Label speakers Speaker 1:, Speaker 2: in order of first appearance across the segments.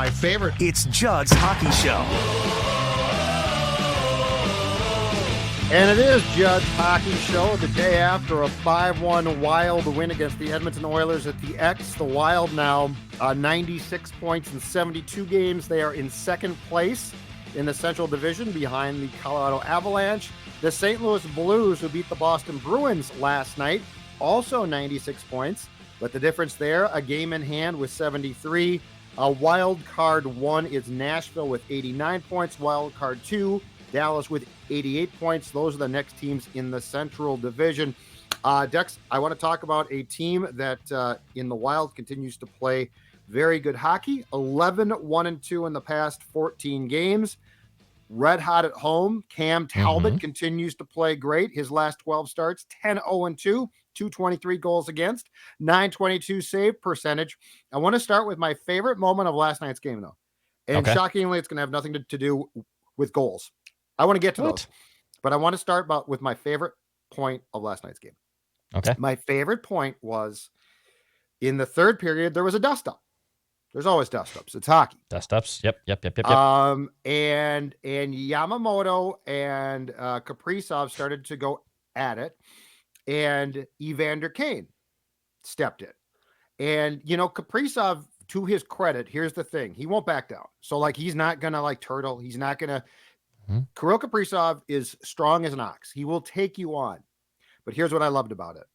Speaker 1: my favorite.
Speaker 2: It's Judd's Hockey Show.
Speaker 3: And it is Judd's Hockey Show the day after a 5-1 Wild win against the Edmonton Oilers at the X. The Wild now 96 points in 72 games. They are in second place in the Central Division behind the Colorado Avalanche. The St. Louis Blues, who beat the Boston Bruins last night, also 96 points. But the difference there, a game in hand with 73. Wild card 1 is Nashville with 89 points. Wild card 2, Dallas with 88 points. Those are the next teams in the Central Division. Dex, I want to talk about a team that in the Wild continues to play very good hockey. 11-1-2 in the past 14 games. Red hot at home. Cam Talbot continues to play great. His last 12 starts, 10-0-2, 223 goals against, 922 save percentage. I want to start with my favorite moment of last night's game, though. And shockingly, it's going to have nothing to do with goals. I want to get to those, but I want to start with my favorite point of last night's game.
Speaker 4: Okay.
Speaker 3: My favorite point was in the third period, there was a dust-up. There's always dust-ups. It's hockey.
Speaker 4: Dust-ups. Yep.
Speaker 3: And Yamamoto and Kaprizov started to go at it, and Evander Kane stepped in. And, Kaprizov, to his credit, here's the thing. He won't back down. So, he's not going to, turtle. He's not going to. Kirill Kaprizov is strong as an ox. He will take you on. But here's what I loved about it.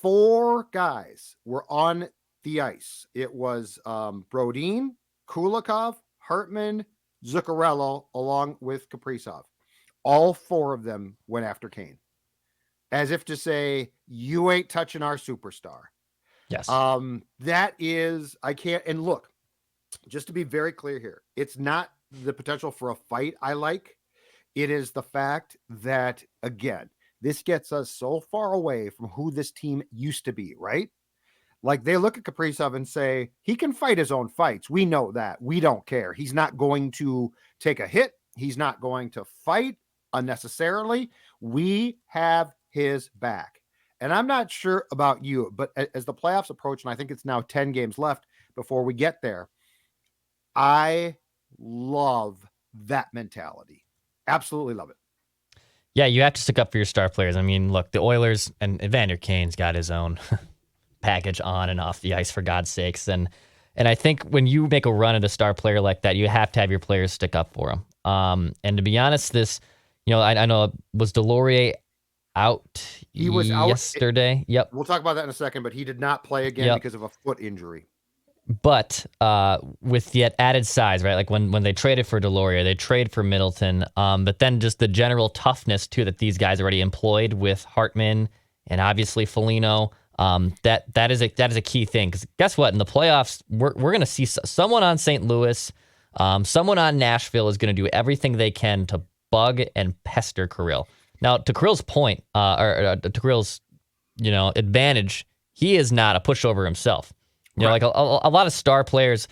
Speaker 3: 4 guys were on the ice. It was Brodin, Kulikov, Hartman, Zuccarello, along with Kaprizov. All 4 of them went after Kane, as if to say, you ain't touching our superstar.
Speaker 4: Yes.
Speaker 3: That is, I can't, and look, just to be very clear here, it's not the potential for a fight I like. It is the fact that, again, this gets us so far away from who this team used to be, right? They look at Kaprizov and say, he can fight his own fights. We know that. We don't care. He's not going to take a hit. He's not going to fight unnecessarily. We have his back. And I'm not sure about you, but as the playoffs approach, and I think it's now 10 games left before we get there, I love that mentality. Absolutely love it.
Speaker 4: Yeah, you have to stick up for your star players. I mean, look, the Oilers and Evander Kane's got his own package on and off the ice, for God's sakes. And I think when you make a run at a star player like that, you have to have your players stick up for him. And to be honest, this, I know, was Delorier out?
Speaker 3: He was out
Speaker 4: yesterday. Yep.
Speaker 3: We'll talk about that in a second, but he did not play again because of a foot injury.
Speaker 4: But with the added size, right? When they traded for Delorier, they traded for Middleton. But then just the general toughness too that these guys already employed with Hartman and obviously Foligno. That is a key thing, because guess what? In the playoffs, we're going to see someone on St. Louis, someone on Nashville is going to do everything they can to bug and pester Kirill. Now, to Kirill's point, or to Kirill's advantage, he is not a pushover himself. A lot of star players,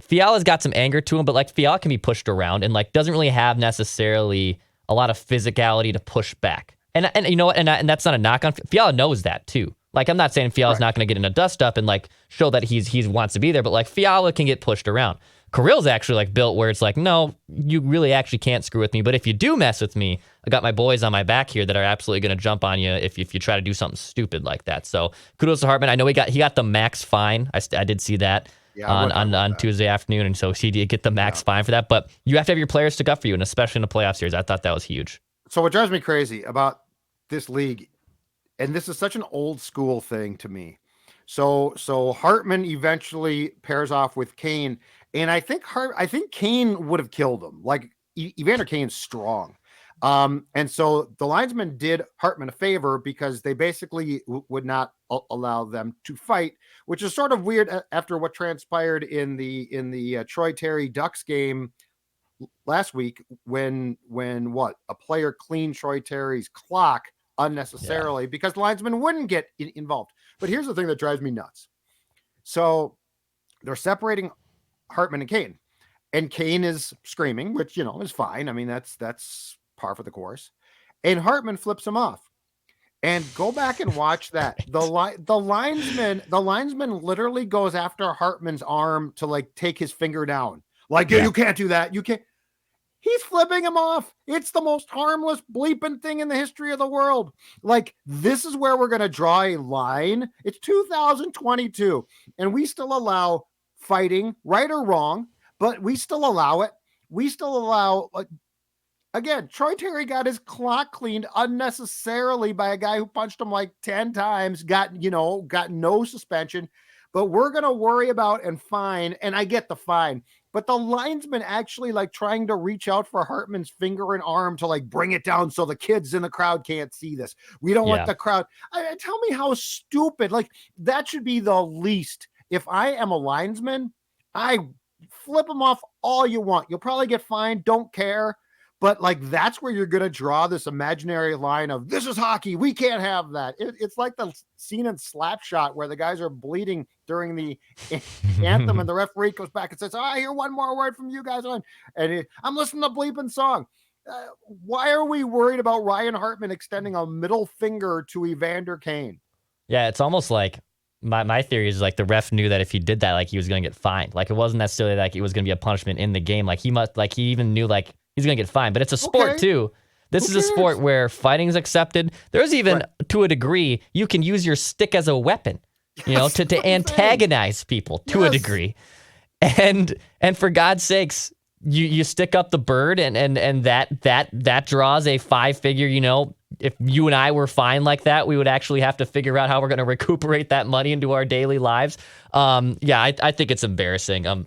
Speaker 4: Fiala's got some anger to him, but Fiala can be pushed around and doesn't really have necessarily a lot of physicality to push back. And you know what? And that's not a knock on Fiala. Knows that too. I'm not saying Fiala's not going to get in a dust up and show that he wants to be there, but Fiala can get pushed around. Kirill's actually built where it's no, you really actually can't screw with me. But if you do mess with me, I got my boys on my back here that are absolutely going to jump on you if you try to do something stupid like that. So kudos to Hartman. I know he got the max fine. I did see that on Tuesday afternoon, and so he did get the max fine for that. But you have to have your players stick up for you, and especially in the playoff series, I thought that was huge.
Speaker 3: So what drives me crazy about this league, and this is such an old school thing to me. So Hartman eventually pairs off with Kane, and I think Kane would have killed him. Evander Kane's strong. And so the linesmen did Hartman a favor because they basically would not allow them to fight, which is sort of weird after what transpired in the Troy Terry Ducks game last week when a player cleaned Troy Terry's clock unnecessarily because the linesman wouldn't get involved. But here's the thing that drives me nuts. So they're separating Hartman and Kane is screaming, which, is fine. I mean, that's par for the course. And Hartman flips him off. And go back and watch that. The linesman literally goes after Hartman's arm to like take his finger down. Like, you can't do that. You can't. He's flipping him off. It's the most harmless bleeping thing in the history of the world. Like, this is where we're going to draw a line. It's 2022, and we still allow fighting, right or wrong, but we still allow it. We still allow, again, Troy Terry got his clock cleaned unnecessarily by a guy who punched him like 10 times, got no suspension, but we're going to worry about and fine. And I get the fine, but the linesman actually like trying to reach out for Hartman's finger and arm to like bring it down so the kids in the crowd can't see this. We don't want the crowd. Tell me how stupid. Like, that should be the least. If I am a linesman, I flip them off all you want. You'll probably get fined. Don't care. But like, that's where you're going to draw this imaginary line of, this is hockey. We can't have that. It's like the scene in Slapshot where the guys are bleeding during the anthem and the referee goes back and says, I hear one more word from you guys on. And I'm listening to the bleeping song. Why are we worried about Ryan Hartman extending a middle finger to Evander Kane?
Speaker 4: Yeah, it's almost like my theory is like the ref knew that if he did that, like he was going to get fined. Like it wasn't necessarily like it was going to be a punishment in the game. Like he even knew like he's going to get fined, but it's a sport too. This is a sport where fighting is accepted. There's even, to a degree, you can use your stick as a weapon, to antagonize people to a degree. And for God's sakes, you stick up the bird and that draws a 5-figure, if you and I were fined like that, we would actually have to figure out how we're going to recuperate that money into our daily lives. I think it's embarrassing.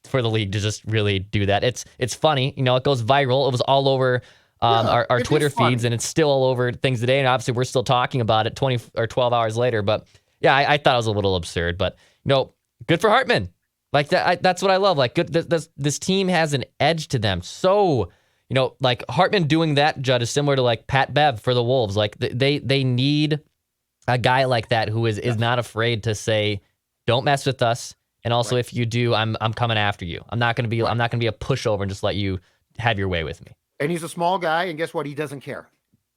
Speaker 4: For the league to just really do that. It's funny, it goes viral. It was all over our Twitter feeds, and it's still all over things today. And obviously, we're still talking about it 20 or 12 hours later. But yeah, I thought it was a little absurd. But good for Hartman. Like that. That's what I love. Like, good. This team has an edge to them. So, like Hartman doing that, Judd, is similar to like Pat Bev for the Wolves. Like they need a guy like that who is not afraid to say, "Don't mess with us." And also, if you do, I'm coming after you. I'm not going to be a pushover and just let you have your way with me.
Speaker 3: And he's a small guy, and guess what? He doesn't care.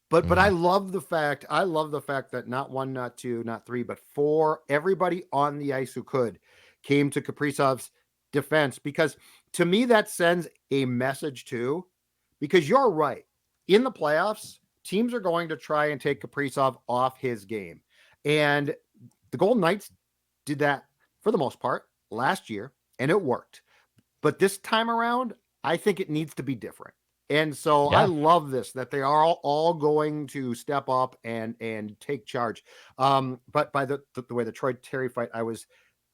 Speaker 3: But I love the fact that not one, not two, not three, but four, everybody on the ice who could came to Kaprizov's defense, because to me that sends a message too. Because you're right, in the playoffs, teams are going to try and take Kaprizov off his game, and the Golden Knights did that for the most part last year, and it worked. But this time around, I think it needs to be different. And so I love this, that they are all going to step up and take charge. But by the way the Troy Terry fight I was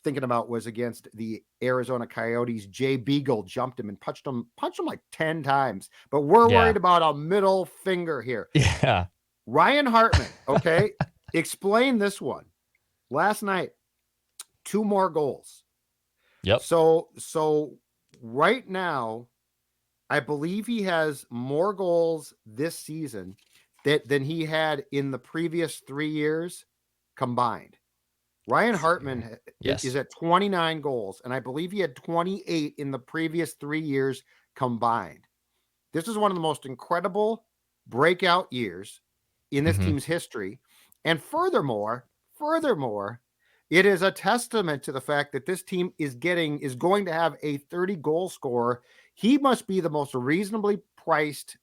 Speaker 3: thinking about was against the Arizona Coyotes. Jay Beagle jumped him and punched him like 10 times. But we're worried about a middle finger here.
Speaker 4: Yeah.
Speaker 3: Ryan Hartman, okay? Explain this one. Last night, 2 more goals.
Speaker 4: Yep.
Speaker 3: So right now, I believe he has more goals this season than he had in the previous 3 years combined. Ryan Hartman is at 29 goals, and I believe he had 28 in the previous 3 years combined. This is one of the most incredible breakout years in this team's history. And furthermore, it is a testament to the fact that this team is going to have a 30-goal scorer. He must be the most reasonably priced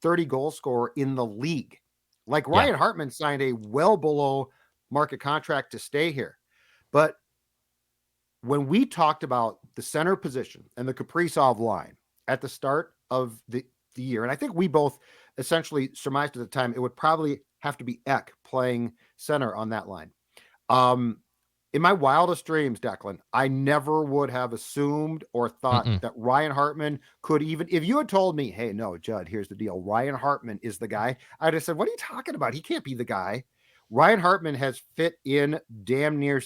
Speaker 3: 30-goal scorer in the league. Like Ryan Hartman signed a well below market contract to stay here. But when we talked about the center position and the Kaprizov line at the start of the year, and I think we both essentially surmised at the time it would probably have to be Ek playing center on that line. In my wildest dreams, Declan, I never would have assumed or thought that Ryan Hartman could even, if you had told me, hey, no, Judd, here's the deal. Ryan Hartman is the guy. I'd have said, what are you talking about? He can't be the guy. Ryan Hartman has fit in damn near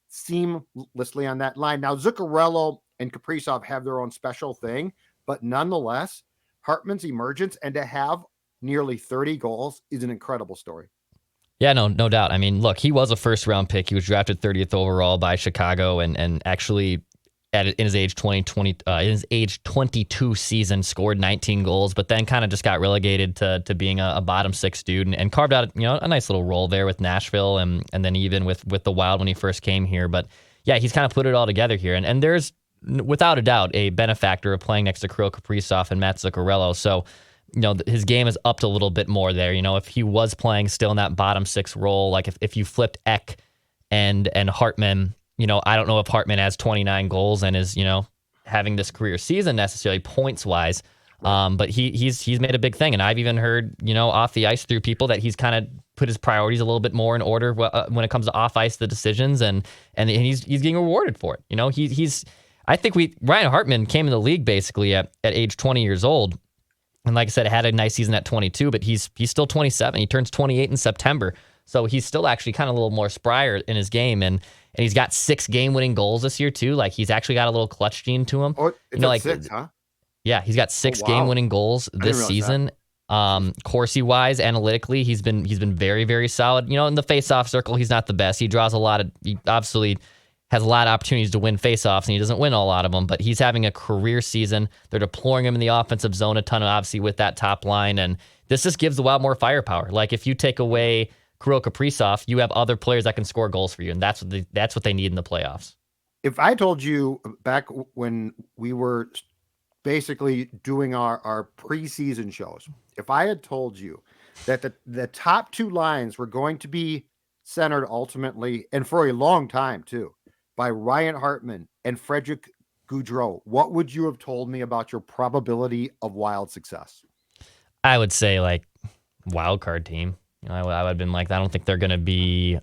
Speaker 3: seamlessly on that line. Now, Zuccarello and Kaprizov have their own special thing, but nonetheless, Hartman's emergence and to have nearly 30 goals is an incredible story.
Speaker 4: Yeah, no doubt. I mean, look, he was a first-round pick. He was drafted 30th overall by Chicago, and actually in his age 22 season, scored 19 goals, but then kind of just got relegated to being a bottom six dude and carved out a nice little role there with Nashville and then even with the Wild when he first came here. But yeah, he's kind of put it all together here, and there's without a doubt a benefactor of playing next to Kirill Kaprizov and Matt Zuccarello. So his game is upped a little bit more there. If he was playing still in that bottom six role, like if you flipped Ek and Hartman. I don't know if Hartman has 29 goals and is, having this career season necessarily points wise. But he's made a big thing. And I've even heard, off the ice through people that he's kind of put his priorities a little bit more in order when it comes to off ice, the decisions, and he's getting rewarded for it. I think Ryan Hartman came in the league basically at age 20 years old. And like I said, had a nice season at 22, but he's still 27. He turns 28 in September. So he's still actually kind of a little more sprier in his game. And he's got 6 game-winning goals this year, too. Like, he's actually got a little clutch gene to him.
Speaker 3: Oh, it's 6, huh?
Speaker 4: Yeah, he's got 6 game-winning goals this season. Corsi-wise, analytically, he's been very, very solid. In the face-off circle, he's not the best. He obviously has a lot of opportunities to win face-offs, and he doesn't win a lot of them, but he's having a career season. They're deploying him in the offensive zone a ton, obviously, with that top line, and this just gives the Wild more firepower. Like, if you take away Kirill Kaprizov, you have other players that can score goals for you, and that's what they need in the playoffs.
Speaker 3: If I told you back when we were basically doing our preseason shows, if I had told you that the top 2 lines were going to be centered ultimately, and for a long time too, by Ryan Hartman and Frederick Gaudreau, what would you have told me about your probability of Wild success?
Speaker 4: I would say like wild card team. I would have been like, I don't think they're going to be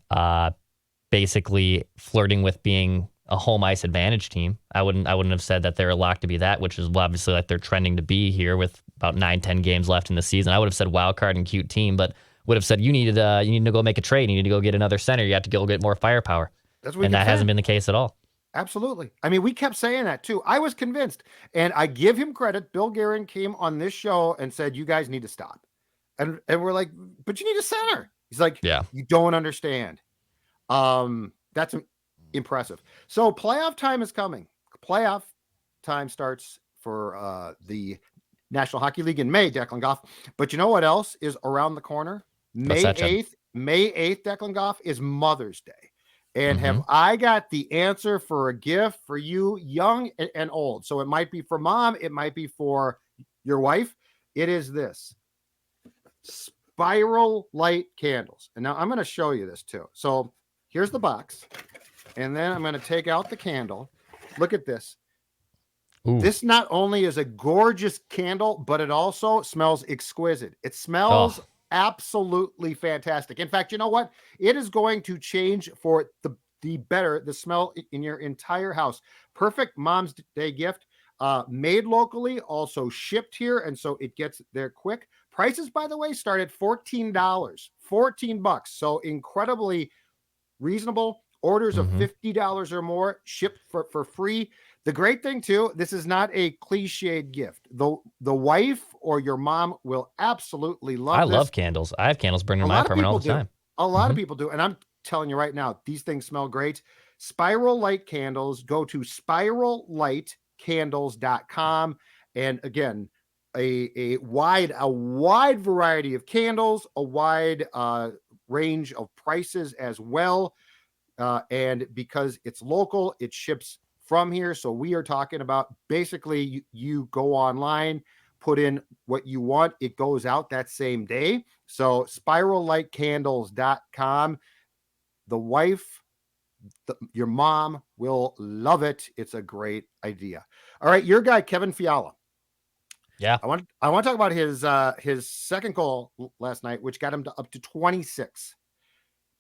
Speaker 4: basically flirting with being a home ice advantage team. I wouldn't have said that they're locked to be that, which is obviously like they're trending to be here with about 9-10 games left in the season. I would have said wild card and cute team, but would have said you need to go make a trade. You need to go get another center. You have to go get more firepower. And that hasn't been the case at all.
Speaker 3: Absolutely. I mean, we kept saying that too. I was convinced, and I give him credit. Bill Guerin came on this show and said, you guys need to stop. And we're like, but you need a center. He's like, yeah, you don't understand. That's impressive. So playoff time is coming. Playoff time starts for the National Hockey League in May, Declan Goff. But you know what else is around the corner? May 8th, Declan Goff, is Mother's Day. And have I got the answer for a gift for you, young and old? So it might be for mom. It might be for your wife. It is this. Spiral light candles. And now I'm going to show you this too. So here's the box. And then I'm going to take out the candle. Look at this. Ooh. This not only is a gorgeous candle, but it also smells exquisite. It smells absolutely fantastic. In fact, you know what? It is going to change for the better, the smell in your entire house. Perfect Mom's Day gift. Made locally, also shipped here, and so it gets there quick. Prices, by the way, start at $14, $14. So incredibly reasonable. Orders of $50 or more shipped for free. The great thing too, this is not a cliched gift. The wife or your mom will absolutely love this.
Speaker 4: I love candles. I have candles burning in my apartment all the time.
Speaker 3: A lot of people do, and I'm telling you right now, these things smell great. Spiral Light Candles. Go to spirallightcandles.com, and again, a wide variety of candles, a wide range of prices as well. And because it's local, it ships from here. So we are talking about basically you go online, put in what you want. It goes out that same day. So spirallightcandles.com. The wife, your mom will love it. It's a great idea. All right. Your guy, Kevin Fiala.
Speaker 4: Yeah.
Speaker 3: I want to talk about his second goal last night, which got him up to 26.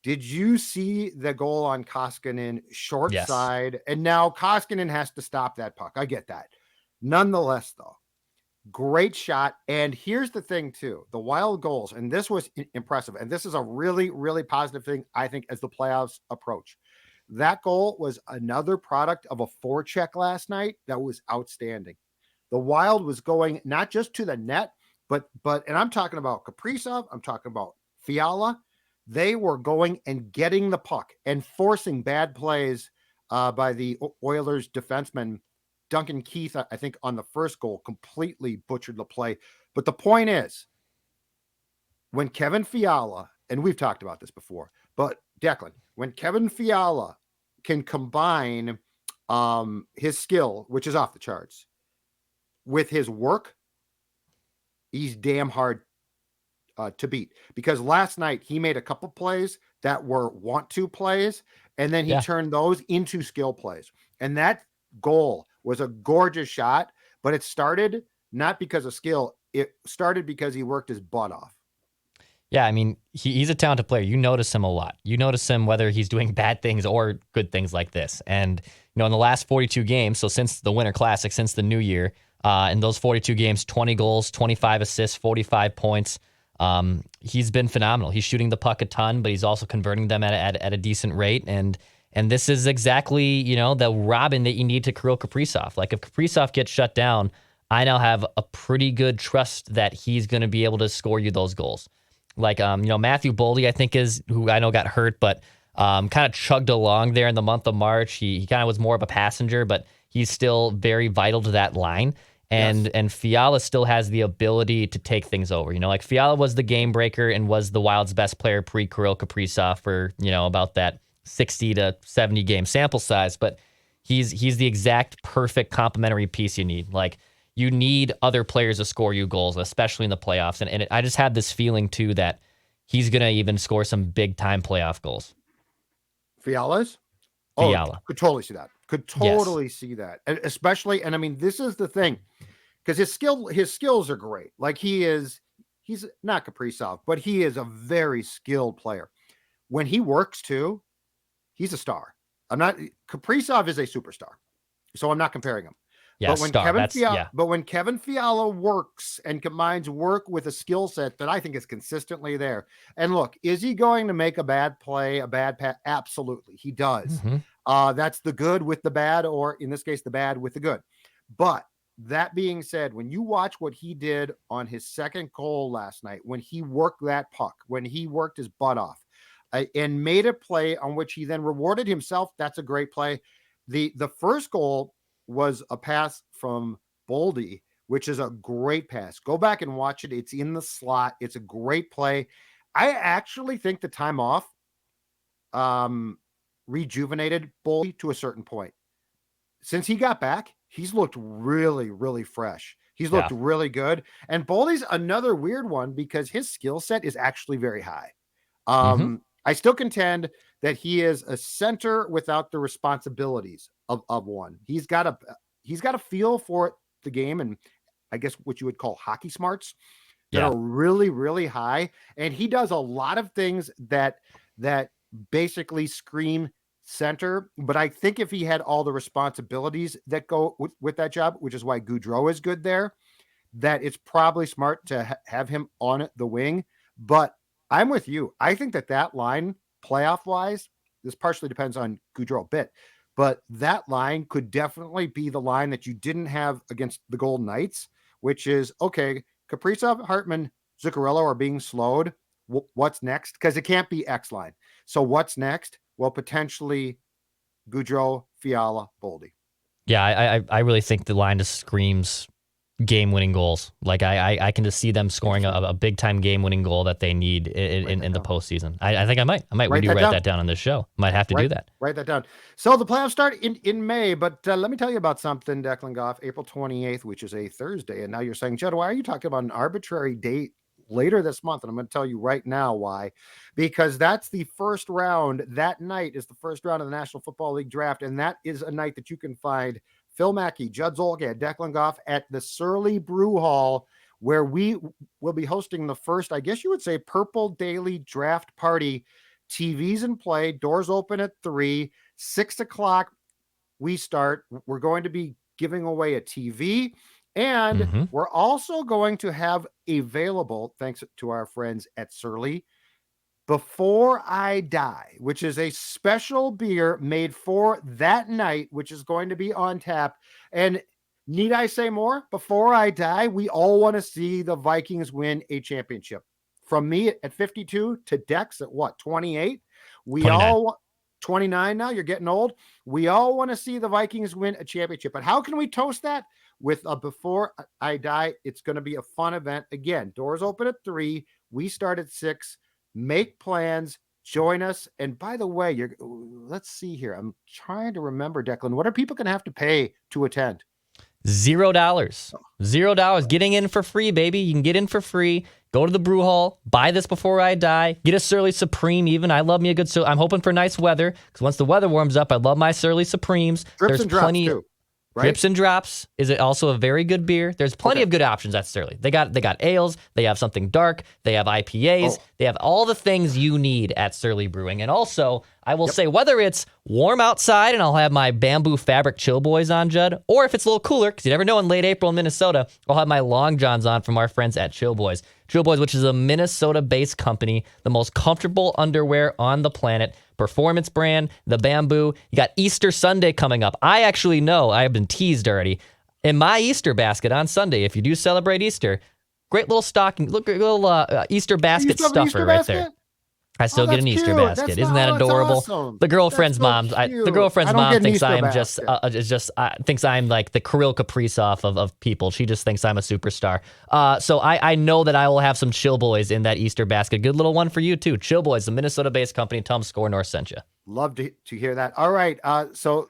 Speaker 3: Did you see the goal on Koskinen short side? And now Koskinen has to stop that puck. I get that. Nonetheless, though, great shot. And here's the thing, too. The Wild goals, and this was impressive. And this is a really, really positive thing, I think, as the playoffs approach. That goal was another product of a forecheck last night that was outstanding. The Wild was going not just to the net, but and I'm talking about Kaprizov. I'm talking about Fiala. They were going and getting the puck and forcing bad plays by the Oilers defenseman Duncan Keith, I think, on the first goal, completely butchered the play. But the point is, when Kevin Fiala, and we've talked about this before, but Declan, when Kevin Fiala can combine his skill, which is off the charts, with his work, he's damn hard to beat. Because last night he made a couple plays that were want-to plays, and then he turned those into skill plays. And that goal was a gorgeous shot, but it started not because of skill. It started because he worked his butt off.
Speaker 4: Yeah, I mean, he's a talented player. You notice him a lot. You notice him whether he's doing bad things or good things like this. And, in the last 42 games, so since the Winter Classic, since the new year, in those 42 games, 20 goals, 25 assists, 45 points. He's been phenomenal. He's shooting the puck a ton, but he's also converting them at a decent rate. And this is exactly, the Robin that you need to Kirill Kaprizov. Like if Kaprizov gets shut down, I now have a pretty good trust that he's going to be able to score you those goals. Like, Matthew Boldy, I think, is who I know got hurt, but kind of chugged along there in the month of March. He kind of was more of a passenger, but he's still very vital to that line. And Fiala still has the ability to take things over. Like Fiala was the game breaker and was the Wild's best player pre-Kirill Kaprizov for, about that 60 to 70 game sample size. But he's the exact perfect complementary piece you need. Like, you need other players to score you goals, especially in the playoffs. And I just have this feeling, too, that he's going to even score some big-time playoff goals.
Speaker 3: Fiala's?
Speaker 4: Fiala.
Speaker 3: Could totally see that. Could totally see that. And especially, and I mean, this is the thing, because his skills are great. Like he's not Kaprizov, but he is a very skilled player. When he works, too, he's a star. Kaprizov is a superstar, so I'm not comparing him.
Speaker 4: Yeah,
Speaker 3: but when Kevin Fiala works and combines work with a skill set that I think is consistently there, and look, is he going to make a bad play, a bad pass? Absolutely, he does.
Speaker 4: Mm-hmm.
Speaker 3: That's the good with the bad, or in this case, the bad with the good. But that being said, when you watch what he did on his second goal last night, when he worked that puck, when he worked his butt off, and made a play on which he then rewarded himself, that's a great play. The first goal was a pass from Boldy, which is a great pass. Go back and watch it. It's in the slot. It's a great play. I actually think the time off rejuvenated Boldy to a certain point. Since he got back, he's looked really, really fresh. He's looked really good. And Boldy's another weird one because his skill set is actually very high. I still contend that he is a center without the responsibilities of one. He's got a feel for the game, and I guess what you would call hockey smarts that are really, really high. And he does a lot of things that basically scream center. But I think if he had all the responsibilities that go with that job, which is why Gaudreau is good there, that it's probably smart to have him on the wing. But I'm with you. I think that line, playoff-wise, this partially depends on Gaudreau a bit, but that line could definitely be the line that you didn't have against the Golden Knights, which is, okay, Kaprizov, Hartman, Zuccarello are being slowed. What's next? Because it can't be X line. So what's next? Well, potentially Gaudreau, Fiala, Boldy.
Speaker 4: Yeah, I really think the line just screams game-winning goals. Like I can just see them scoring a big-time game-winning goal that they need in the postseason. I think I might. We do write that down on this show. Might have to do that.
Speaker 3: Write that down. So the playoffs start in May, but let me tell you about something, Declan Goff, April 28th, which is a Thursday. And now you're saying, Judd, why are you talking about an arbitrary date later this month? And I'm going to tell you right now why. Because that's the first round. That night is the first round of the National Football League draft. And that is a night that you can find Phil Mackey, Judd Zolke, Declan Goff at the Surly Brew Hall, where we will be hosting the first, I guess you would say, Purple Daily Draft Party. TVs in play, doors open at 3, 6 o'clock we start. We're going to be giving away a TV, and we're also going to have available, thanks to our friends at Surly, Before I Die, which is a special beer made for that night, which is going to be on tap. And need I say more? Before I Die, we all want to see the Vikings win a championship. From me at 52 to Dex at what, 28? We
Speaker 4: 29.
Speaker 3: all 29 now. You're getting old. We all want to see the Vikings win a championship. But how can we toast that? With a Before I Die. It's going to be a fun event. Again, doors open at 3. We start at 6. Make plans. Join us. And by the way, let's see here. I'm trying to remember, Declan. What are people going to have to pay to attend?
Speaker 4: $0. $0. Getting in for free, baby. You can get in for free. Go to the brew hall. Buy this before I die. Get a Surly Supreme even. I love me a good Surly. I'm hoping for nice weather because once the weather warms up, I love my Surly Supremes.
Speaker 3: Drips and drops too. Right?
Speaker 4: Drips and Drops is also a very good beer. There's plenty of good options at Surly. They got ales. They have something dark. They have IPAs. They have all the things you need at Surly Brewing. And also, I will say, whether it's warm outside and I'll have my bamboo fabric chill boys on, Judd, or if it's a little cooler, because you never know in late April in Minnesota, I'll have my long johns on from our friends at Chill Boys. Chill Boys, which is a Minnesota-based company, the most comfortable underwear on the planet. Performance brand, the bamboo. You got Easter Sunday coming up. I actually know, I have been teased already. In my Easter basket on Sunday, if you do celebrate Easter, great little stocking, little Easter basket stuffer right there. I still get an Easter basket. Isn't that adorable?
Speaker 3: Awesome.
Speaker 4: The girlfriend's mom. The girlfriend's mom thinks thinks I'm like the Kirill Kaprizov of people. She just thinks I'm a superstar. So I know that I will have some Chill Boys in that Easter basket. Good little one for you too. Chill Boys, the Minnesota-based company. Tell them Score North sent you.
Speaker 3: Love to hear that. All right. So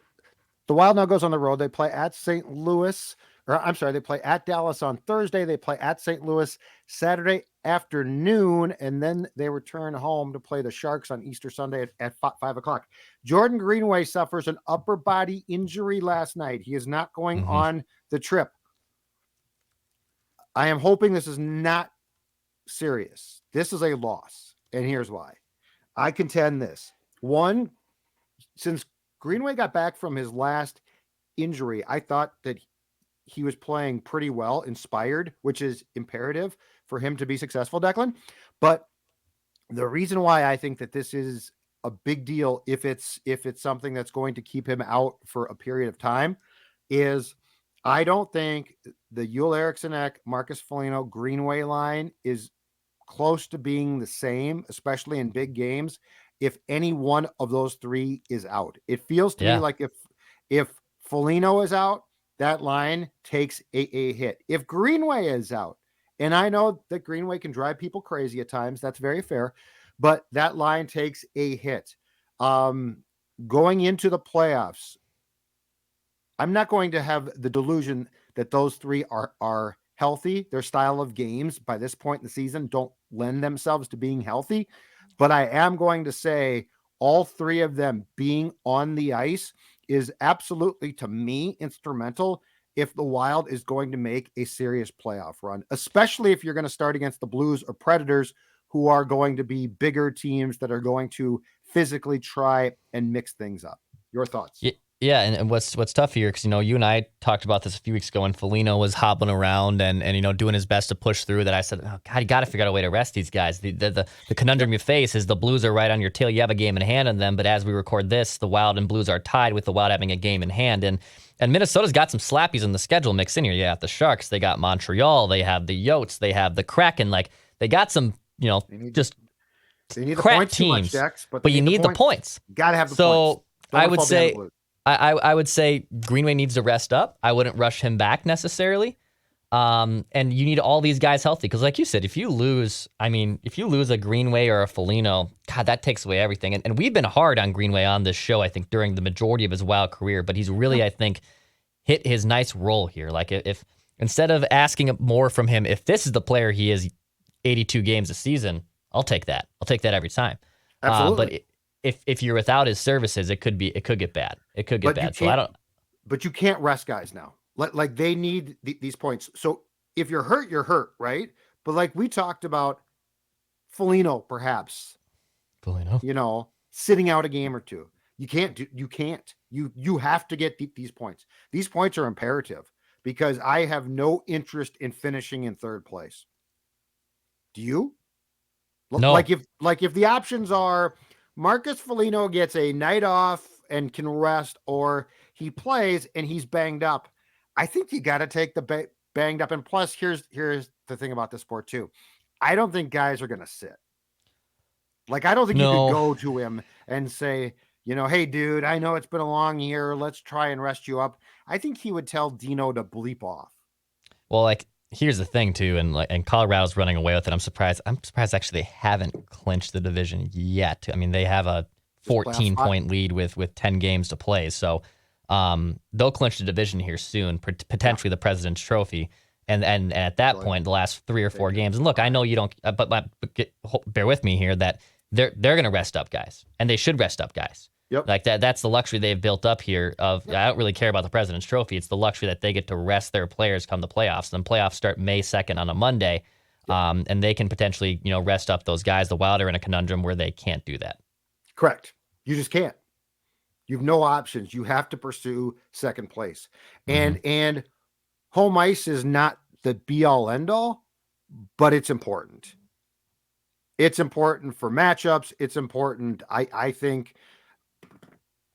Speaker 3: the Wild now goes on the road. They play at St. Louis. They play at Dallas on Thursday. They play at St. Louis Saturday afternoon, and then they return home to play the Sharks on Easter Sunday at 5 o'clock. Jordan Greenway suffers an upper body injury last night. He is not going on the trip. I am hoping this is not serious. This is a loss, and here's why. I contend this. One, since Greenway got back from his last injury, I thought that he was playing pretty well, inspired, which is imperative for him to be successful, Declan. But the reason why I think that this is a big deal, if it's something that's going to keep him out for a period of time, is I don't think the Joel Eriksson, Marcus Foligno, Greenway line is close to being the same, especially in big games, if any one of those three is out. It feels to me like if Foligno is out, that line takes a hit. If Greenway is out, and I know that Greenway can drive people crazy at times, that's very fair, but that line takes a hit. Going into the playoffs, I'm not going to have the delusion that those three are healthy. Their style of games by this point in the season don't lend themselves to being healthy, but I am going to say all three of them being on the ice is absolutely, to me, instrumental if the Wild is going to make a serious playoff run, especially if you're going to start against the Blues or Predators, who are going to be bigger teams that are going to physically try and mix things up. Your thoughts?
Speaker 4: Yeah, and what's tough here, because you and I talked about this a few weeks ago when Foligno was hobbling around and doing his best to push through, that I said, oh God, you got to figure out a way to rest these guys. The conundrum you face is the Blues are right on your tail. You have a game in hand on them, but as we record this, the Wild and Blues are tied with the Wild having a game in hand, and Minnesota's got some slappies in the schedule mixed in here. You have the Sharks, they got Montreal, they have the Yotes, they have the Kraken. Like, they got some,
Speaker 3: they need the
Speaker 4: crap
Speaker 3: points
Speaker 4: teams,
Speaker 3: too much, Dex,
Speaker 4: but you need the points.
Speaker 3: Got to have the points.
Speaker 4: I would say Greenway needs to rest up. I wouldn't rush him back necessarily. And you need all these guys healthy. Because like you said, if you lose a Greenway or a Foligno, God, that takes away everything. And we've been hard on Greenway on this show, I think, during the majority of his Wild career. But he's really, I think, hit his nice role here. Like, if instead of asking more from him, if this is the player he is 82 games a season, I'll take that. I'll take that every time.
Speaker 3: Absolutely.
Speaker 4: But if you're without his services, it could get bad. It could get bad. So I don't.
Speaker 3: But you can't rest guys now. Like they need these points. So if you're hurt, you're hurt, right? But like we talked about, Foligno perhaps.
Speaker 4: Foligno.
Speaker 3: Sitting out a game or two. You can't. You have to get these points. These points are imperative because I have no interest in finishing in third place. Do you?
Speaker 4: No.
Speaker 3: Like if the options are Marcus Foligno gets a night off and can rest, or he plays and he's banged up, I think you got to take the banged up. And plus, here's the thing about this sport too. I don't think guys are going to sit. Like, I don't think you could go to him and say, hey, dude, I know it's been a long year. Let's try and rest you up. I think he would tell Dino to bleep off.
Speaker 4: Well, like here's the thing too, and Colorado's running away with it. I'm surprised actually they haven't clinched the division yet. I mean, they have a 14-point lead with 10 games to play, so they'll clinch the division here soon, potentially the President's Trophy. And at that point, the last 3 or 4 games. And look, I know you don't, but bear with me here that they're going to rest up guys, and they should rest up guys.
Speaker 3: Yep.
Speaker 4: Like that's the luxury they've built up here. I don't really care about the President's Trophy. It's the luxury that they get to rest their players come the playoffs. And playoffs start May 2nd on a Monday, and they can potentially rest up those guys. The Wild are in a conundrum where they can't do that.
Speaker 3: Correct. You just can't. You've no options. You have to pursue second place, and home ice is not the be all end all, but it's important. It's important for matchups. It's important, I think,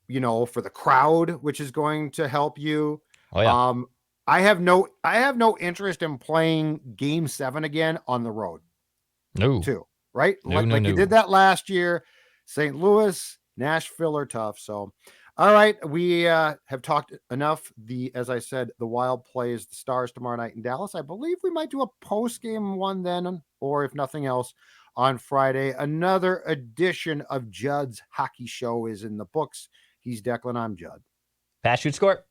Speaker 3: for the crowd, which is going to help you.
Speaker 4: Oh yeah.
Speaker 3: I have no interest in playing Game 7 again on the road.
Speaker 4: No.
Speaker 3: Too, right?
Speaker 4: No,
Speaker 3: You did that last year. St. Louis, Nashville are tough. So, all right, we have talked enough. As I said, the Wild plays the Stars tomorrow night in Dallas. I believe we might do a post-game one then, or if nothing else, on Friday. Another edition of Judd's Hockey Show is in the books. He's Declan. I'm Judd.
Speaker 4: Pass, shoot, score.